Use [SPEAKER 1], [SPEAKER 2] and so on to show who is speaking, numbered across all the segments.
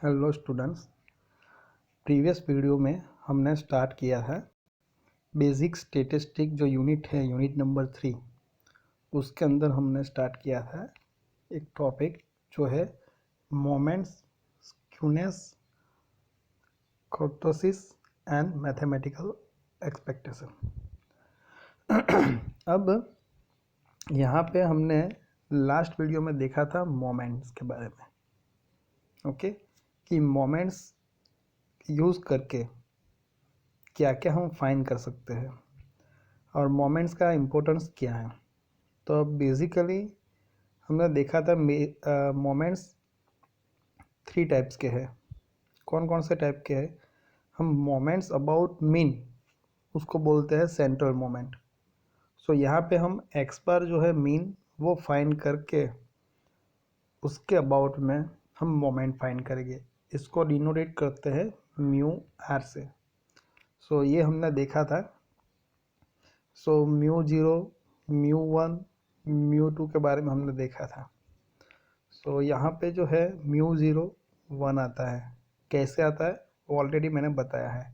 [SPEAKER 1] Hello students, previous video में हमने start किया है बेसिक स्टैटिस्टिक जो यूनिट है, यूनिट नंबर 3। उसके अंदर हमने स्टार्ट किया था एक टॉपिक जो है moments, skewness, kurtosis and mathematical expectation. अब यहाँ पे हमने लास्ट वीडियो में देखा था मोमेंट्स के बारे में, ओके, कि मोमेंट्स यूज़ करके क्या क्या हम फाइंड कर सकते हैं और मोमेंट्स का इम्पोर्टेंस क्या है। तो अब बेसिकली हमने देखा था मोमेंट्स 3 टाइप्स के हैं। कौन कौन से टाइप के हैं? हम मोमेंट्स अबाउट मीन उसको बोलते हैं सेंट्रल मोमेंट। सो यहाँ पे हम एक्स बार जो है मीन वो फाइंड करके उसके अबाउट में हम मोमेंट फाइंड करेंगे। इसको डिनोटेट करते हैं म्यू आर से। सो ये हमने देखा था। सो म्यू 0, म्यू 1, म्यू 2 के बारे में हमने देखा था। सो यहाँ पे जो है म्यू 0 1 आता है। कैसे आता है वो ऑलरेडी मैंने बताया है।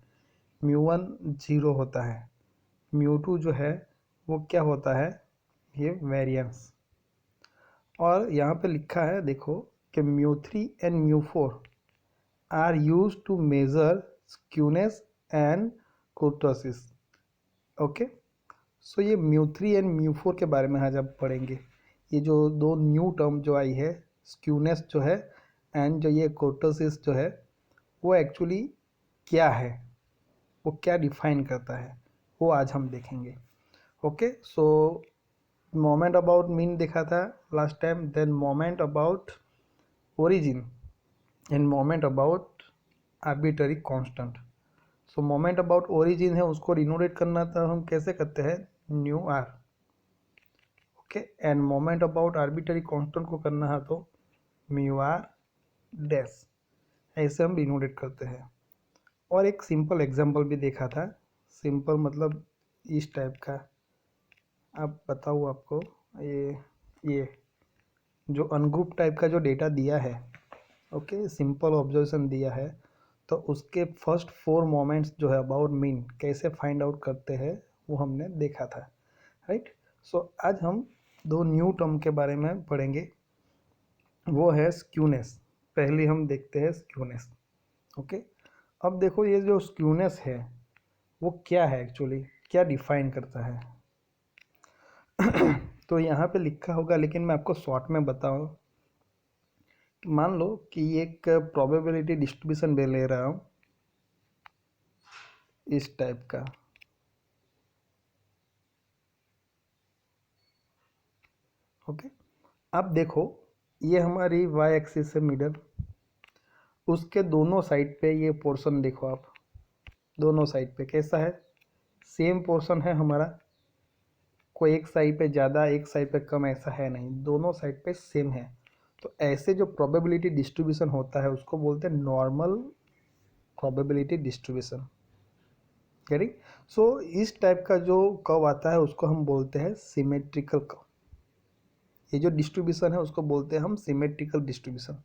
[SPEAKER 1] म्यू 1 0 होता है। म्यू 2 जो है वो क्या होता है, ये वेरिएंस। और यहाँ पे लिखा है देखो कि mu 3 and mu 4 are used to measure skewness and kurtosis. Okay, so ये म्यू 3 एंड म्यू 4 के बारे में आज आप पढ़ेंगे। ये जो दो न्यू टर्म जो आई है, स्क्यूनेस जो है एंड जो ये कुर्टोसिस जो है, वो एक्चुअली क्या है, वो क्या डिफाइन करता है, वो आज हम देखेंगे। Okay, so moment about mean देखा था last time, then moment about origin and moment about arbitrary constant. So moment about origin है, उसको डिनोटेट करना था हम कैसे करते हैं, mu r. Okay, and moment about arbitrary constant को करना है तो म्यू आर डैश, ऐसे हम डिनोटेट करते हैं। और एक सिंपल एग्जांपल भी देखा था। सिंपल मतलब इस टाइप का, अब बताऊँ आपको, ये जो अनग्रुप टाइप का जो डेटा दिया है, ओके, सिंपल ऑब्जर्वेशन दिया है, तो उसके फर्स्ट 4 मोमेंट्स जो है अबाउट मीन कैसे फाइंड आउट करते हैं वो हमने देखा था, राइट। सो आज हम 2 न्यू टर्म के बारे में पढ़ेंगे, वो है स्क्यूनेस। पहले हम देखते हैं स्क्यूनेस। ओके, अब देखो ये जो स्क्यूनेस है वो क्या है एक्चुअली, क्या डिफाइन करता है। तो यहाँ पे लिखा होगा, लेकिन मैं आपको शॉर्ट में बताऊँ। मान लो कि एक प्रोबेबिलिटी डिस्ट्रीब्यूशन ले रहा हूँ इस टाइप का, ओके। अब देखो ये हमारी वाई एक्सिस है मिडल, उसके दोनों साइड पे ये पोर्शन देखो आप, दोनों साइड पे कैसा है, सेम पोर्शन है हमारा। कोई एक साइड पे ज़्यादा एक साइड पे कम ऐसा है नहीं, दोनों साइड पे सेम है। तो ऐसे जो प्रोबेबिलिटी डिस्ट्रीब्यूशन होता है उसको बोलते हैं नॉर्मल प्रोबेबिलिटी डिस्ट्रीब्यूशन। गेटिंग? सो इस टाइप का जो कर्व आता है उसको हम बोलते हैं सिमेट्रिकल कर्व। ये जो डिस्ट्रीब्यूशन है उसको बोलते हैं हम सिमेट्रिकल डिस्ट्रीब्यूशन।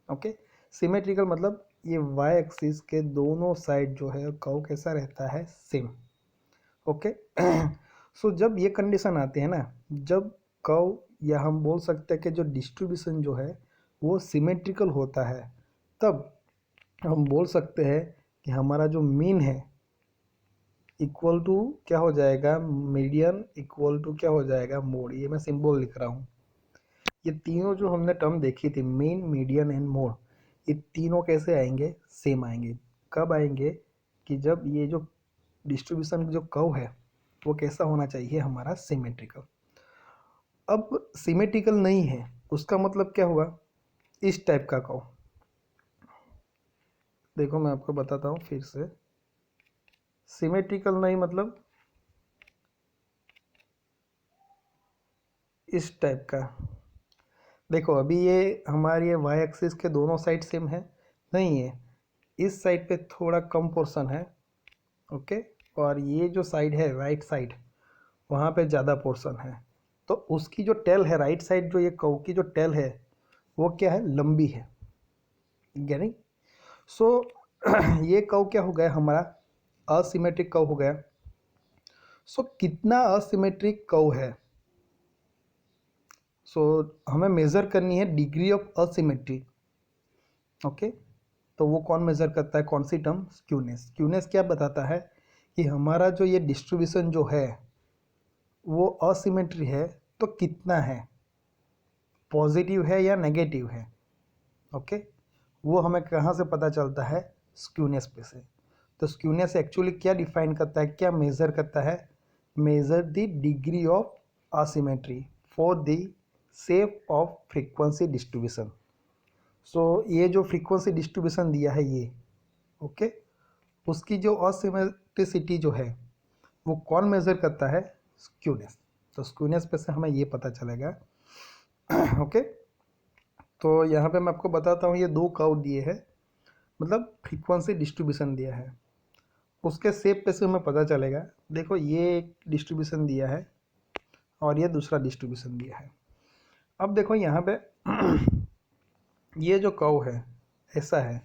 [SPEAKER 1] ओके, सिमेट्रिकल मतलब ये वाई एक्सिस के दोनों साइड जो है कर्व कैसा रहता है, सेम। ओके, सो जब ये कंडीशन आती है ना, जब कर्व या हम बोल सकते हैं कि जो डिस्ट्रीब्यूशन जो है वो सिमेट्रिकल होता है, तब हम बोल सकते हैं कि हमारा जो मीन है इक्वल टू क्या हो जाएगा, मीडियन इक्वल टू क्या हो जाएगा, मोड। ये मैं सिंबल लिख रहा हूँ। ये तीनों जो हमने टर्म देखी थी, मीन, मीडियन एंड मोड, ये तीनों कैसे आएंगे, सेम आएंगे। कब आएंगे कि जब ये जो डिस्ट्रीब्यूशन जो कर्व है वो कैसा होना चाहिए, हमारा सिमेट्रिकल। अब सिमेट्रिकल नहीं है उसका मतलब क्या हुआ, इस टाइप का कर्व। देखो मैं आपको बताता हूँ फिर से, सिमेट्रिकल नहीं मतलब इस टाइप का। देखो अभी ये हमारी ये वाई एक्सिस के दोनों साइड सेम है नहीं है, इस साइड पे थोड़ा कम पोर्शन है, ओके, और ये जो साइड है राइट साइड, वहाँ पे ज़्यादा पोर्शन है। तो उसकी जो टेल है राइट साइड, जो ये कर्व की जो टेल है वो क्या है, लंबी है। गेटिंग। सो ये कर्व क्या हो गया हमारा, असिमेट्रिक कर्व हो गया। सो कितना असिमेट्रिक कर्व है, सो हमें मेज़र करनी है डिग्री ऑफ असिमेट्री। ओके, तो वो कौन मेज़र करता है, कौन सी टर्म, स्क्यूनेस। स्क्यूनेस क्या बताता है कि हमारा जो ये डिस्ट्रीब्यूशन जो है वो असिमेट्री है तो कितना है, पॉजिटिव है या नेगेटिव है। ओके, वो हमें कहाँ से पता चलता है, स्क्यूनेस पे से। तो स्क्यूनेस एक्चुअली क्या डिफाइन करता है, क्या मेज़र करता है, measure the degree of asymmetry for the shape of frequency distribution. So ये जो फ्रीक्वेंसी डिस्ट्रीब्यूशन दिया है ये, ओके, उसकी जो असिमेट्रिसिटी जो है वो कौन मेज़र करता है, स्क्यूनेस। तो स्क्यूनेस पे से हमें ये पता चलेगा। ओके, तो यहाँ पे मैं आपको बताता हूँ, ये दो कर्व दिए हैं, मतलब फ्रीक्वेंसी डिस्ट्रीब्यूशन दिया है, उसके शेप पे से हमें पता चलेगा। देखो ये एक डिस्ट्रीब्यूशन दिया है और ये दूसरा डिस्ट्रीब्यूशन दिया है। अब देखो यहाँ पे ये जो कर्व है ऐसा है,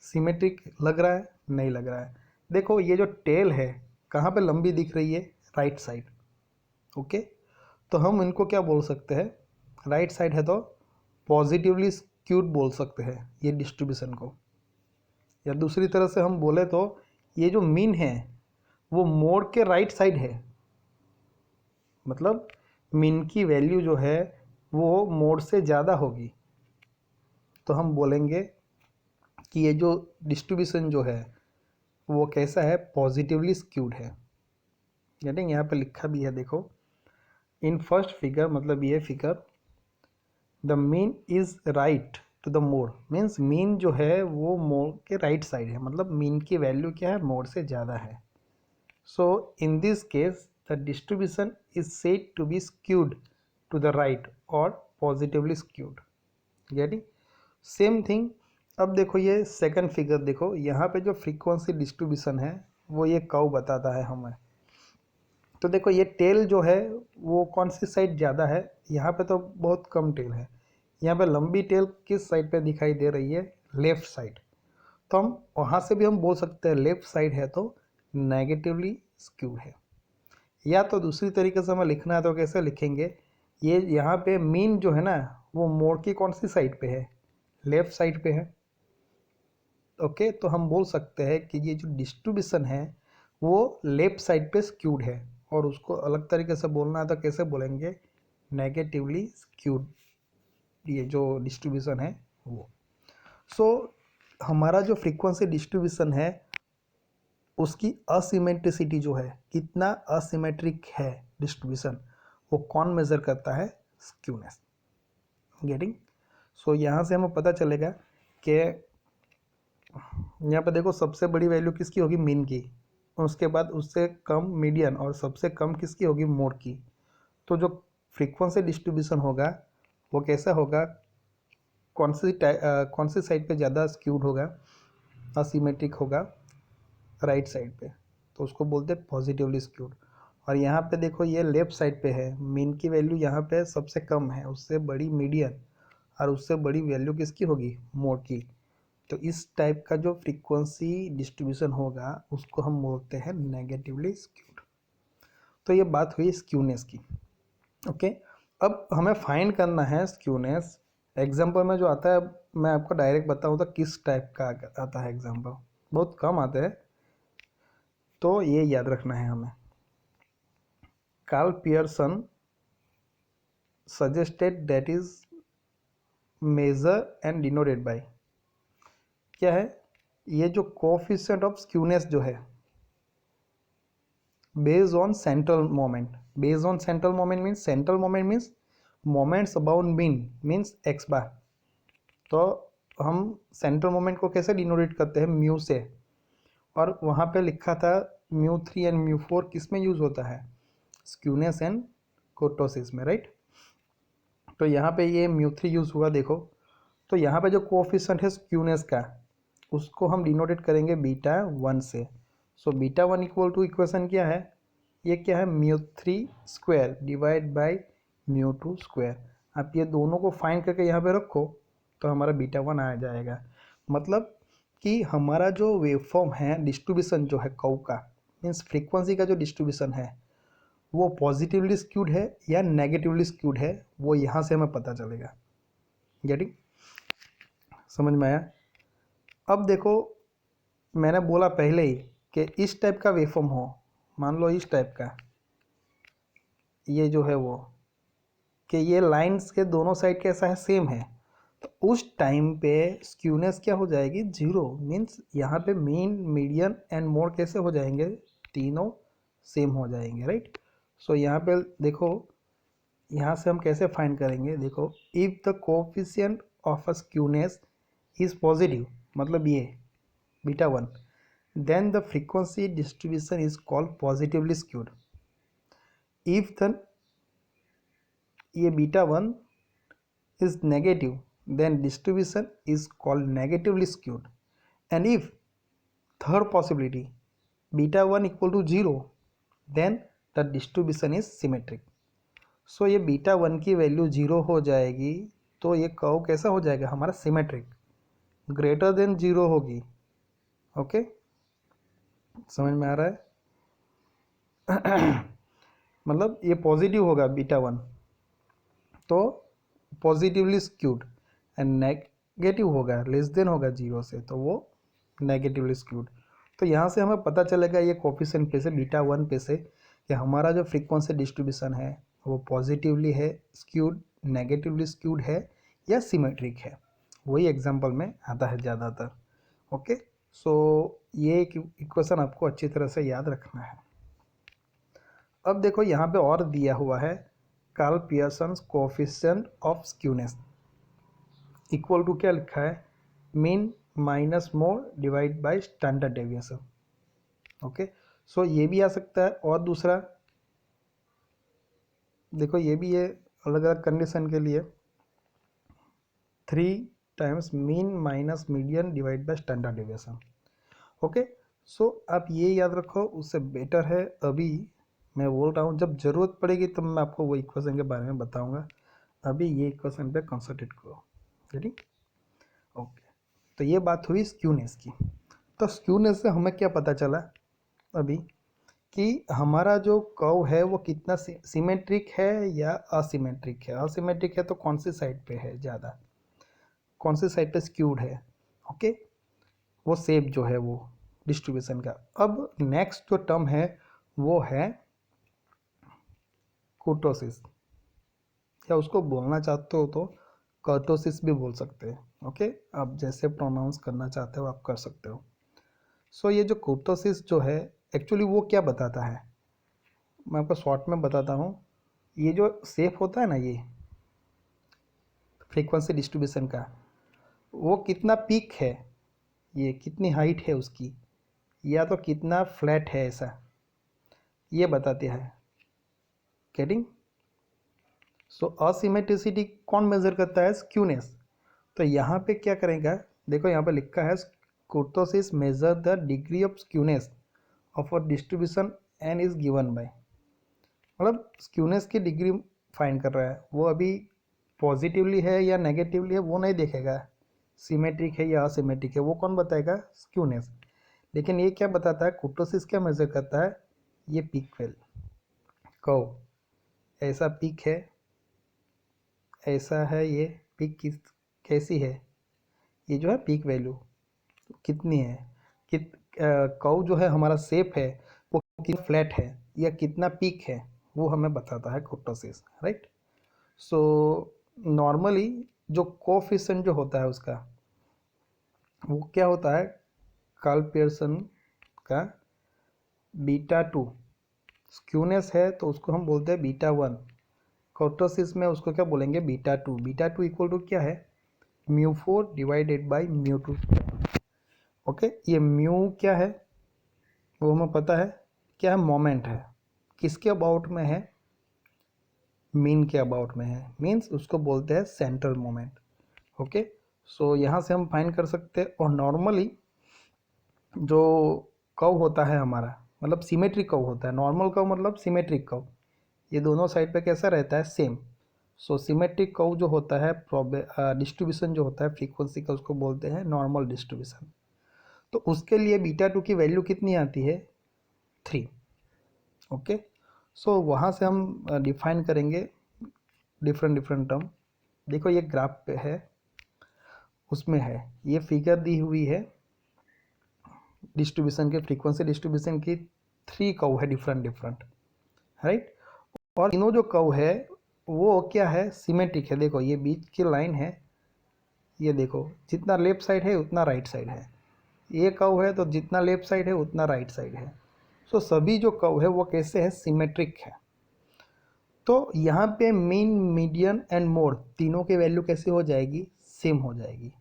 [SPEAKER 1] सिमेट्रिक लग रहा है, नहीं लग रहा है। देखो ये जो टेल है कहाँ पे लंबी दिख रही है, राइट साइड। ओके, तो हम इनको क्या बोल सकते हैं, राइट साइड है तो पॉजिटिवली स्क्यूड बोल सकते हैं ये डिस्ट्रीब्यूशन को, या दूसरी तरह से हम बोले तो ये जो मीन है वो मोड के राइट साइड है, मतलब मीन की वैल्यू जो है वो मोड से ज़्यादा होगी, तो हम बोलेंगे कि ये जो डिस्ट्रीब्यूशन जो है वो कैसा है, पॉजिटिवली स्क्यूड है। यानी यहाँ पे लिखा भी है, देखो इन फर्स्ट फिगर, मतलब ये figure, the mean is right to the mode, means mean जो है वो मोड के राइट साइड है, मतलब मीन की वैल्यू क्या है, मोड से ज़्यादा है। So in this case the distribution is said to be skewed to the right और positively skewed. Getting, same thing. अब देखो ये सेकंड फिगर, देखो यहाँ पे जो फ्रीक्वेंसी डिस्ट्रीब्यूशन है वो ये कर्व बताता है हमें। तो देखो ये टेल जो है वो कौन सी साइड ज़्यादा है, यहाँ पे तो बहुत कम टेल है, यहाँ पे लंबी टेल किस साइड पे दिखाई दे रही है, लेफ़्ट साइड। तो हम वहाँ से भी हम बोल सकते हैं लेफ़्ट साइड है तो नेगेटिवली स्क्यूड है। या तो दूसरी तरीके से हमें लिखना है तो कैसे लिखेंगे, ये यहाँ पे मीन जो है ना वो मोड की कौन सी साइड पे है, लेफ़्ट साइड पे है। ओके, तो हम बोल सकते हैं कि ये जो डिस्ट्रीब्यूशन है वो लेफ़्ट साइड पे स्क्यूड है, और उसको अलग तरीके से बोलना है तो कैसे बोलेंगे, नेगेटिवली स्क्यूड ये जो डिस्ट्रीब्यूशन है वो। सो हमारा जो फ्रीक्वेंसी डिस्ट्रीब्यूशन है उसकी असिमेट्रिसिटी जो है, कितना असिमेट्रिक है डिस्ट्रीब्यूशन, वो कौन मेज़र करता है, स्क्यूनेस। गेटिंग। सो यहाँ से हमें पता चलेगा कि यहाँ पे देखो सबसे बड़ी वैल्यू किसकी होगी, मीन की, उसके बाद उससे कम मीडियन, और सबसे कम किसकी होगी, मोड की। तो जो फ्रीक्वेंसी डिस्ट्रीब्यूशन होगा वो कैसा होगा, कौन सी साइड पे ज़्यादा स्क्यूड होगा, असिमेट्रिक होगा, राइट साइड पे, तो उसको बोलते हैं पॉजिटिवली स्क्यूड। और यहाँ पे देखो ये लेफ़्ट साइड पे है, मीन की वैल्यू यहाँ पे सबसे कम है, उससे बड़ी मीडियन, और उससे बड़ी वैल्यू किसकी होगी, मोड की। तो इस टाइप का जो फ्रीक्वेंसी डिस्ट्रीब्यूशन होगा उसको हम बोलते हैं नेगेटिवली स्क्यूड। तो ये बात हुई स्क्यूनेस की। ओके, अब हमें फाइंड करना है स्क्यूनेस। एग्जाम्पल में जो आता है मैं आपको डायरेक्ट बताऊँ तो किस टाइप का आता है एग्जाम्पल, बहुत कम आते हैं, तो ये याद रखना है हमें। Karl Pearson suggested that is measure and denoted by, क्या है, ये जो कोफिशिएंट ऑफ स्क्यूनेस जो है based on central moment, based on central moment means central moment means moments about mean means x बार। तो हम सेंट्रल मोमेंट को कैसे डिनोटेट करते हैं, म्यू से, और वहाँ पे लिखा था μ3 एंड μ4 किस में यूज़ होता है, स्क्यूनेस एंड कोर्टोसिस में, राइट। तो यहाँ पे ये μ3 यूज़ हुआ, देखो तो यहाँ पे जो कोफिशिएंट है स्क्यूनेस का उसको हम डिनोटेट करेंगे β1 से। सो β1 इक्वल टू इक्वेशन क्या है, ये क्या है, μ3 स्क्वायर डिवाइड बाई μ2 स्क्वायर। आप ये दोनों को फाइंड करके यहाँ पे रखो तो हमारा बीटा 1 आ जाएगा। मतलब कि हमारा जो वेवफॉर्म है, डिस्ट्रीब्यूशन जो है कर्व का, मीन्स फ्रीक्वेंसी का जो डिस्ट्रीब्यूशन है वो पॉजिटिवली स्क्यूड है या नेगेटिवली स्क्यूड है, वो यहाँ से हमें पता चलेगा। गेटिंग, समझ में आया? अब देखो, मैंने बोला पहले ही कि इस टाइप का वेवफॉर्म हो, मान लो इस टाइप का, ये जो है वो कि ये लाइंस के दोनों साइड कैसा है, सेम है, तो उस टाइम पे स्क्यूनेस क्या हो जाएगी, जीरो। मीन्स यहाँ पे मीन, मीडियन एंड मोड कैसे हो जाएंगे, तीनों सेम हो जाएंगे, राइट। सो यहाँ पे देखो, यहाँ से हम कैसे फाइंड करेंगे, देखो, if the coefficient of a skewness is positive, मतलब ये beta 1, then the frequency distribution is called positively skewed. If the ये beta 1 is negative, then distribution is called negatively skewed. And if third possibility, beta 1 equal to 0, then the distribution is symmetric. So ये beta 1 की value 0 हो जाएगी तो ये curve कैसा हो जाएगा हमारा, सिमेट्रिक, ग्रेटर देन 0 होगी। ओके, समझ में आ रहा है? मतलब ये पॉजिटिव होगा बीटा 1 तो पॉजिटिवली स्क्यूड, एंड नेगेटिव होगा, लेस देन होगा 0 से, तो वो नेगेटिवली स्क्यूड। तो यहाँ से हमें पता चलेगा ये कोफिशिएंट पे से, बीटा 1 पे से, कि हमारा जो फ्रीक्वेंसी डिस्ट्रीब्यूशन है वो पॉजिटिवली है स्क्यूड, नेगेटिवली स्क्यूड है या सिमेट्रिक है। वही एग्जाम्पल में आता है ज़्यादातर। ओके, सो ये इक्वेशन आपको अच्छी तरह से याद रखना है। अब देखो यहाँ पे और दिया हुआ है, Karl Pearson coefficient of skewness equal to क्या लिखा है, mean minus mode divide by standard deviation. Okay, so ये भी आ सकता है, और दूसरा देखो ये भी है अलग अलग कंडीशन के लिए, 3 times mean minus median divide by standard deviation. Okay, so आप ये याद रखो, उससे बेटर है अभी मैं बोल रहा हूँ, जब ज़रूरत पड़ेगी तब मैं आपको वो इक्वेशन के बारे में बताऊँगा। अभी ये इक्वेशन पे कॉन्सेंट्रेट करो, ठीक? ओके, तो ये बात हुई स्क्यूनेस की। तो स्क्यूनेस से हमें क्या पता चला अभी, कि हमारा जो कर्व है वो कितना सिमेट्रिक है या असिमेट्रिक है। असिमेट्रिक है तो कौन सी साइड पे है ज़्यादा, कौन सी साइड पे स्क्यूड है। ओके, वो शेप जो है वो डिस्ट्रीब्यूशन का। अब नेक्स्ट जो टर्म है वो है कुर्टोसिस, या उसको बोलना चाहते हो तो कर्टोसिस भी बोल सकते हैं। ओके, आप जैसे प्रोनाउंस करना चाहते हो आप कर सकते हो। सो ये जो कुर्टोसिस जो है एक्चुअली वो क्या बताता है, मैं आपको शॉर्ट में बताता हूँ। ये जो शेप होता है ना, ये फ्रीक्वेंसी डिस्ट्रीब्यूशन का, वो कितना पीक है, ये कितनी हाइट है उसकी, या तो कितना फ्लैट है, ऐसा ये बताते हैं। गेटिंग? सो असिमेट्रिसिटी कौन मेजर करता है, स्क्यूनेस। तो यहाँ पे क्या करेगा, देखो यहाँ पे लिखा है कुर्टोसिस measure the degree of skewness of a distribution and is given by, मतलब स्क्यूनेस की डिग्री फाइंड कर रहा है वो, अभी पॉजिटिवली है या नेगेटिवली है वो नहीं देखेगा, सिमेट्रिक है या असिमेट्रिक है वो कौन बताएगा, स्क्यूनेस। लेकिन ये क्या बताता है, कुर्टोसिस क्या मेजर करता है, ये पीक वैल्यू कर्व, ऐसा पीक है, ऐसा है, ये पीक कैसी है, ये जो है पीक वैल्यू कितनी है, कर्व जो है हमारा शेप है वो कितना फ्लैट है या कितना पीक है, वो हमें बताता है कुर्टोसिस, राइट। सो नॉर्मली जो कोफिशिएंट जो होता है उसका वो क्या होता है, कार्ल पियर्सन का बीटा 2, स्क्यूनेस है तो उसको हम बोलते हैं बीटा 1, कर्टोसिस में उसको क्या बोलेंगे, बीटा 2। बीटा 2 इक्वल टू क्या है, μ4 डिवाइडेड बाई μ2। ओके, ये म्यू क्या है वो हमें पता है, क्या है, मोमेंट है, किसके अबाउट में है, मीन के अबाउट में है, मीन्स उसको बोलते हैं सेंट्रल मोमेंट। ओके, सो यहाँ से हम फाइंड कर सकते हैं। और नॉर्मली जो कर्व होता है हमारा, मतलब सिमेट्रिक कर्व होता है, नॉर्मल कर्व मतलब सिमेट्रिक कर्व, ये दोनों साइड पे कैसा रहता है, सेम। सो सिमेट्रिक कर्व जो होता है डिस्ट्रीब्यूशन जो होता है फ्रीक्वेंसी का, उसको बोलते हैं नॉर्मल डिस्ट्रीब्यूशन। तो उसके लिए बीटा 2 की वैल्यू कितनी आती है? 3। ओके, सो वहाँ से हम डिफाइन करेंगे डिफरेंट टर्म। देखो ये ग्राफ पे है, उसमें है, ये फिगर दी हुई है डिस्ट्रीब्यूशन के, फ्रीक्वेंसी डिस्ट्रीब्यूशन की 3 कर्व है डिफरेंट, राइट। और तीनों जो कर्व है वो क्या है? सिमेट्रिक है। देखो ये बीच की लाइन है, ये देखो जितना लेफ्ट साइड है उतना राइट साइड है, ये कर्व है तो जितना लेफ्ट साइड है उतना राइट साइड है। सो सभी जो कर्व है वो कैसे है? सिमेट्रिक है। तो यहाँ पे मीन, मीडियन एंड मोड तीनों की वैल्यू कैसे हो जाएगी? सेम हो जाएगी।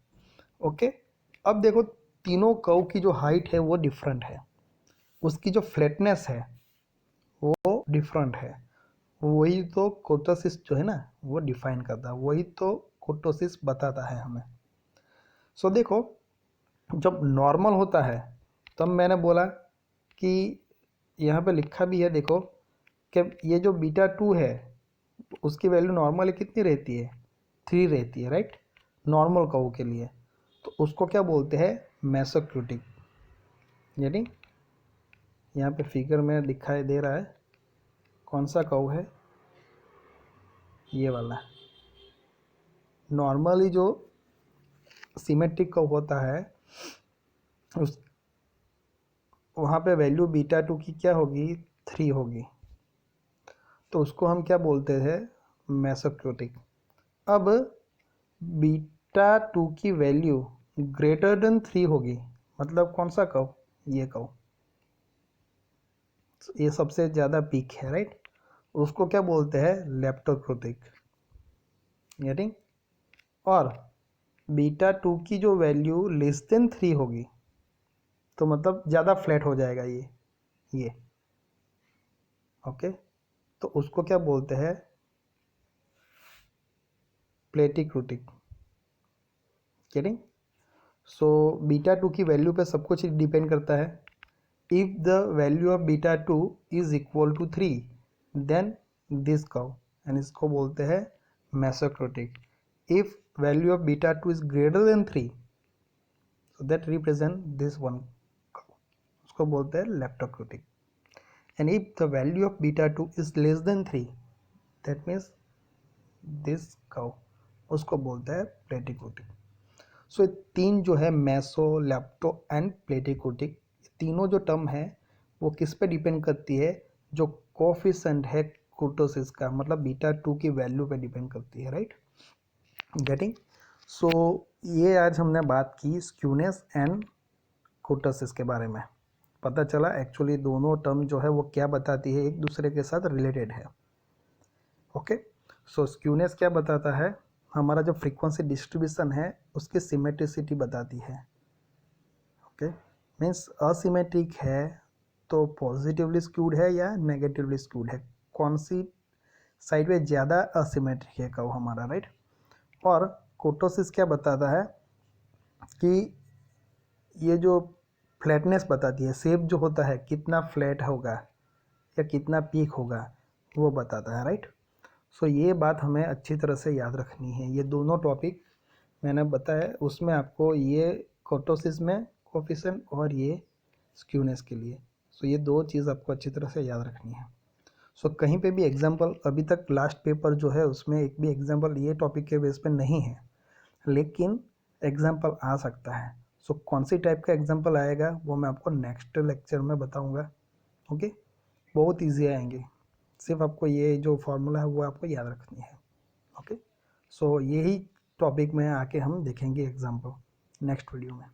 [SPEAKER 1] ओके, अब देखो तीनों कर्व की जो हाइट है वो डिफरेंट है, उसकी जो फ्लैटनेस है वो डिफरेंट है। वही तो कोर्टोसिस जो है ना वो डिफाइन करता है, वही तो कोर्टोसिस बताता है हमें। सो देखो जब नॉर्मल होता है तब मैंने बोला कि यहाँ पे लिखा भी है, देखो कि ये जो बीटा 2 है उसकी वैल्यू नॉर्मली कितनी रहती है? 3 रहती है, राइट, नॉर्मल कर्व के लिए। तो उसको क्या बोलते हैं? मेसोक्यूटिक। यानी यहाँ पे फिगर में दिखाई दे रहा है कौन सा कर्व है? ये वाला। नॉर्मली जो सिमेट्रिक कर्व होता है उस वहाँ पे वैल्यू बीटा 2 की क्या होगी? 3 होगी। तो उसको हम क्या बोलते हैं? मेसोक्यूटिक। अब बीटा 2 की वैल्यू ग्रेटर देन 3 होगी, मतलब कौन सा कर्व? ये कर्व, ये सबसे ज़्यादा पीक है, राइट, उसको क्या बोलते हैं? लेप्टोक्यूटिक। यानी और बीटा 2 की जो वैल्यू लेस देन 3 होगी तो मतलब ज़्यादा फ्लैट हो जाएगा ये ओके, तो उसको क्या बोलते हैं? प्लेटिक्यूटिक। गेटिंग? सो बीटा 2 की वैल्यू पे सब कुछ डिपेंड करता है। If the value of beta 2 is equal to 3 then this curve, and इसको बोलते हैं mesokurtic. If value of beta 2 is greater than 3 so that represent this one curve, उसको बोलते हैं leptokurtic. And if the value of beta 2 is less than 3 that means this curve, उसको बोलते हैं प्लेटिक्यूटिक। सो तीन जो है मेसो, लेप्टो एंड प्लेटिक्यूटिक, तीनों जो टर्म है वो किस पे डिपेंड करती है? जो कोफिशिएंट है कुर्टोसिस का, मतलब बीटा 2 की वैल्यू पे डिपेंड करती है, राइट। गेटिंग? सो ये आज हमने बात की स्क्यूनेस एंड कुर्टोसिस के बारे में। पता चला एक्चुअली दोनों टर्म जो है वो क्या बताती है, एक दूसरे के साथ रिलेटेड है। ओके, सो स्क्यूनेस क्या बताता है? हमारा जो फ्रीक्वेंसी डिस्ट्रीब्यूशन है उसकी सिमेट्रिसिटी बताती है। ओके, मीन्स असिमेट्रिक है तो पॉजिटिवली स्क्यूड है या नेगेटिवली स्क्यूड है, कौन सी साइड में ज़्यादा असिमेट्रिक है कर्व हमारा, राइट। और कोर्टोसिस क्या बताता है कि ये जो फ्लैटनेस बताती है, शेप जो होता है कितना फ्लैट होगा या कितना पीक होगा वो बताता है, राइट। सो ये बात हमें अच्छी तरह से याद रखनी है। ये दोनों टॉपिक मैंने बताया, उसमें आपको ये कोर्टोसिस में कोफिशिएंट और ये स्क्यूनेस के लिए, सो ये दो चीज़ आपको अच्छी तरह से याद रखनी है। सो कहीं पे भी एग्जांपल, अभी तक लास्ट पेपर जो है उसमें एक भी एग्जांपल ये टॉपिक के बेस पे नहीं है, लेकिन एग्जांपल आ सकता है। सो कौन सी टाइप का एग्जांपल आएगा वो मैं आपको नेक्स्ट लेक्चर में बताऊंगा। ओके, बहुत ईजी आएंगे, सिर्फ आपको ये जो फार्मूला है वो आपको याद रखनी है। ओके, सो यही टॉपिक में आके हम देखेंगे एग्जांपल नेक्स्ट वीडियो में।